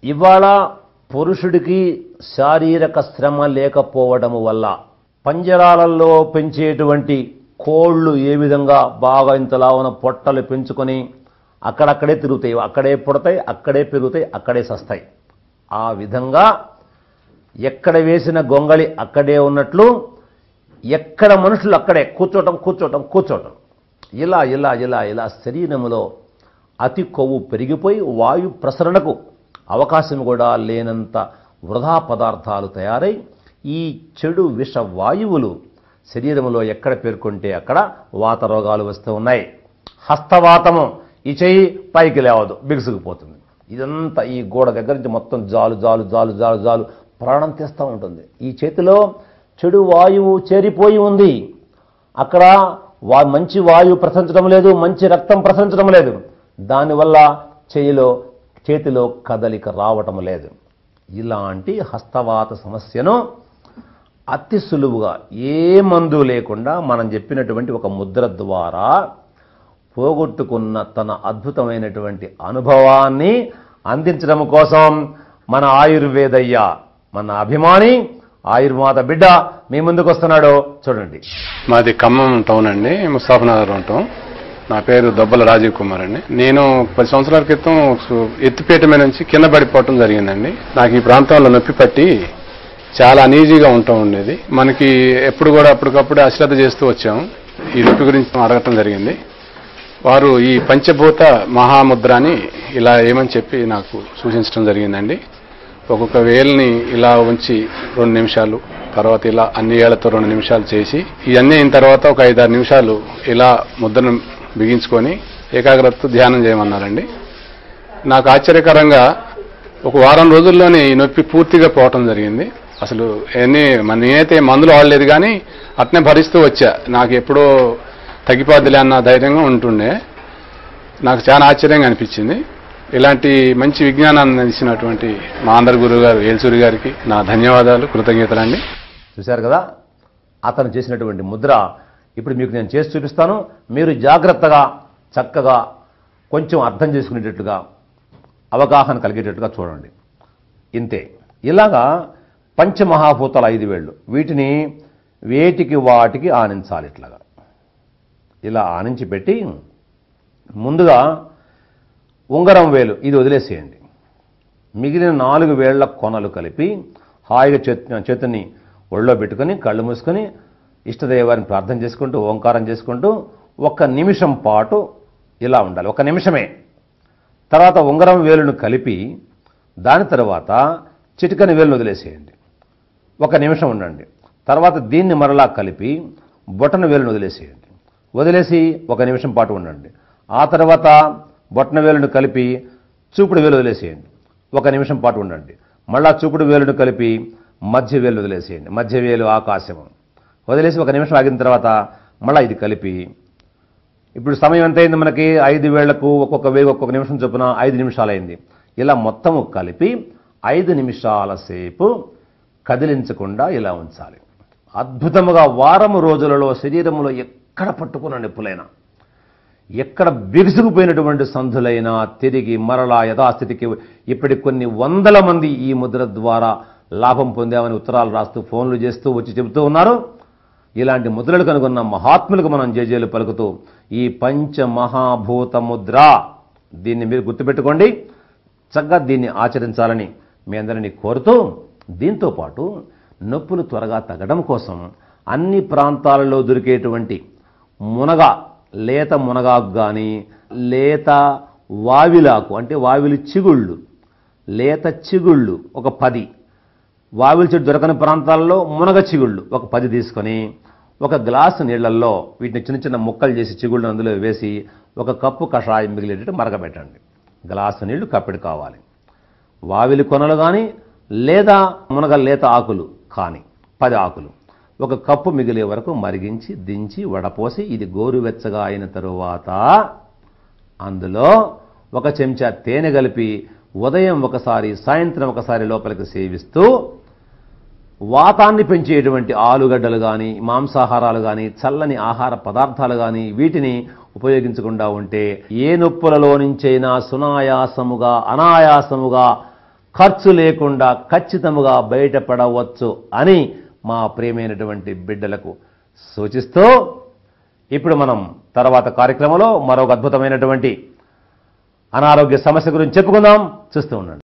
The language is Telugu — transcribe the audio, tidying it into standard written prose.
ఇవాళ పురుషుడికి శారీరక శ్రమ లేకపోవడం వల్ల పంజరాలలో పెంచేటువంటి కోళ్ళు ఏ విధంగా బాగా ఇంతలా ఉన్న పొట్టలు పెంచుకొని అక్కడక్కడే తిరుగుతాయి, అక్కడే పుడతాయి, అక్కడే పెరుగుతాయి, అక్కడే సస్తాయి. ఆ విధంగా ఎక్కడ వేసిన గొంగళి అక్కడే ఉన్నట్లు ఎక్కడ మనుషులు అక్కడే కూర్చోటం ఇలా ఇలా ఇలా ఇలా శరీరంలో అతి కొవ్వు పెరిగిపోయి వాయు ప్రసరణకు అవకాశం కూడా లేనంత వృధా పదార్థాలు తయారై ఈ చెడు విష వాయువులు శరీరంలో ఎక్కడ పేర్కొంటే అక్కడ వాత రోగాలు వస్తూ ఉన్నాయి. హస్తవాతము, ఈ చెయ్యి పైకి లేవదు, బిగుసుకుపోతుంది. ఇదంతా ఈ గోడ దగ్గర నుంచి మొత్తం జాలు జాలు జాలు జాలు జాలు ప్రాణం తీస్తూ ఉంటుంది. ఈ చేతిలో చెడు వాయువు చేరిపోయి ఉంది. అక్కడ మంచి వాయువు ప్రసరించడం లేదు, మంచి రక్తం ప్రసరించడం లేదు. దానివల్ల చేతిలో కదలిక రావటం లేదు. ఇలాంటి హస్తవాత సమస్యను అతి సులువుగా ఏ మందు లేకుండా మనం చెప్పినటువంటి ఒక ముద్ర ద్వారా పోగొట్టుకున్న తన అద్భుతమైనటువంటి అనుభవాన్ని అందించడం కోసం మన ఆయుర్వేదయ్య, మన అభిమాని ఆయుర్మాత బిడ్డ మీ ముందుకు వస్తున్నాడు. చూడండి. మాది ఖమ్మం టౌన్ అండి, ముస్తాఫనగర్ ఉంటాం. నా పేరు దొబ్బల రాజీవ్ కుమార్ అండి. నేను 10 సంవత్సరాల క్రితం ఎత్తుపేట మీద నుంచి కింద పడిపోవటం జరిగిందండి. నాకు ఈ ప్రాంతంలో నొప్పి పట్టి చాలా అనీజీగా ఉంటా ఉండేది. మనకి ఎప్పుడు కూడా అప్పటికప్పుడు అశ్రద్ధ చేస్తూ వచ్చాము. ఈ నొప్పి గురించి అడగటం జరిగింది. వారు ఈ పంచభూత మహాముద్రాని ఇలా ఏమని చెప్పి నాకు సూచించడం జరిగిందండి. ఒక్కొక్క వేలుని ఇలా ఉంచి 2 నిమిషాలు, తర్వాత ఇలా అన్ని ఏళ్లతో 2 నిమిషాలు చేసి, ఇవన్నీ అయిన తర్వాత ఒక 5-6 నిమిషాలు ఇలా ముద్రను బిగించుకొని ఏకాగ్రతతో ధ్యానం చేయమన్నారండి. నాకు ఆశ్చర్యకరంగా ఒక వారం రోజుల్లోనే ఈ నొప్పి పూర్తిగా పోవటం జరిగింది. అసలు నేనైతే మందులు వాడలేదు, కానీ అట్నే భరిస్తూ వచ్చా. నాకు ఎప్పుడో తగ్గిపోద్దులే అన్న ధైర్యంగా ఉంటుండే. నాకు చాలా ఆశ్చర్యంగా అనిపించింది. ఇలాంటి మంచి విజ్ఞానాన్ని ఇచ్చినటువంటి మా అందరి గురువు గారు ఏల్సూరి గారికి నా ధన్యవాదాలు, కృతజ్ఞతలండి. చూశారు కదా అతను చేసినటువంటి ముద్ర. ఇప్పుడు మీకు నేను చేసి చూపిస్తాను. మీరు జాగ్రత్తగా చక్కగా కొంచెం అర్థం చేసుకునేటట్లుగా అవగాహన కలిగేటట్టుగా చూడండి. ఇంతే. ఇలాగా పంచమహాభూతాలు 5 వేళ్ళు, వీటిని వేటికి వాటికి ఆనించాలి. ఇట్లాగా ఇలా ఆనించి పెట్టి ముందుగా ఉంగరం వేలు ఇది వదిలేసేయండి. మిగిలిన 4 వేళ్ల కొనలు కలిపి హాయిగా చేతిని ఒళ్ళో పెట్టుకొని కళ్ళు మూసుకొని ఇష్టదైవాన్ని ప్రార్థన చేసుకుంటూ ఓంకారం చేసుకుంటూ 1 నిమిషం పాటు ఇలా ఉండాలి. 1 నిమిషమే. తర్వాత ఉంగరం వేలును కలిపి దాని తర్వాత చిటికని వేలును వదిలేసేయండి. 1 నిమిషం ఉండండి. తర్వాత దీన్ని మరలా కలిపి బొటన వేలును వదిలేసేయండి. వదిలేసి 1 నిమిషం పాటు ఉండండి. ఆ తర్వాత బొటన వేలును కలిపి చూపుడు వేలు వదిలేసేయండి. 1 నిమిషం పాటు ఉండండి. మళ్ళా చూపుడు వేలును కలిపి మధ్య వేలు వదిలేసేయండి. మధ్య వేలు ఆకాశము వదిలేసి 1 నిమిషం ఆగిన తర్వాత మళ్ళీ ఇది కలిపి, ఇప్పుడు సమయం ఎంత అయింది మనకి? 5 వేళ్లకు ఒక్కొక్క వేలు 1 నిమిషం చొప్పున 5 నిమిషాలు అయింది. ఇలా మొత్తము కలిపి 5 నిమిషాల సేపు కదిలించకుండా ఇలా ఉంచాలి. అద్భుతముగా వారం రోజులలో శరీరంలో ఎక్కడ పట్టుకున్న నొప్పులైనా, ఎక్కడ బిగుసుకుపోయినటువంటి సంధులైనా తిరిగి మరలా యథాస్థితికి ఇప్పటికి కొన్ని వందల మంది ఈ ముద్ర ద్వారా లాభం పొందామని ఉత్తరాలు రాస్తూ ఫోన్లు చేస్తూ వచ్చి చెబుతూ ఉన్నారు. ఇలాంటి ముద్రలు కనుగొన్న మహాత్ములకు మనం జేజేలు పలుకుతూ ఈ పంచమహాభూత ముద్ర, దీన్ని మీరు గుర్తుపెట్టుకోండి. చక్కగా దీన్ని ఆచరించాలని మీ అందరినీ కోరుతూ, దీంతోపాటు నొప్పులు త్వరగా తగ్గడం కోసం అన్ని ప్రాంతాలలో దొరికేటువంటి మునగ, లేత మునగాకు కానీ, లేత వావిలాకు అంటే వావిలి చిగుళ్ళు, లేత చిగుళ్ళు ఒక 10, వావిలి చెట్టు దొరకని ప్రాంతాల్లో మునగ చిగుళ్ళు ఒక 10 తీసుకొని 1 గ్లాసు నీళ్లలో వీటిని చిన్న చిన్న ముక్కలు చేసి చిగుళ్ళు అందులో వేసి 1 కప్పు కషాయం మిగిలేటట్టు మరగబెట్టండి. గ్లాసు నీళ్లు కప్పెడు కావాలి. వావిలి కొనలు కానీ లేదా మునగ లేత ఆకులు కానీ 10 ఆకులు 1 కప్పు మిగిలే వరకు మరిగించి దించి వడపోసి ఇది గోరువెచ్చగా అయిన తరువాత అందులో 1 చెంచా తేనె కలిపి ఉదయం ఒకసారి సాయంత్రం ఒకసారి లోపలికి సేవిస్తూ వాతాన్ని పెంచేటువంటి ఆలుగడ్డలు కానీ, మాంసాహారాలు కానీ, చల్లని ఆహార పదార్థాలు కానీ వీటిని ఉపయోగించకుండా ఉంటే ఏ నొప్పులలో నుంచైనా సునాయాసముగా అనాయాసముగా ఖర్చు లేకుండా ఖచ్చితంగా బయటపడవచ్చు అని మా ప్రియమైనటువంటి బిడ్డలకు సూచిస్తూ ఇప్పుడు మనం తర్వాత కార్యక్రమంలో మరొక అద్భుతమైనటువంటి అనారోగ్య సమస్య గురించి చెప్పుకుందాం. చూస్తూ ఉండండి.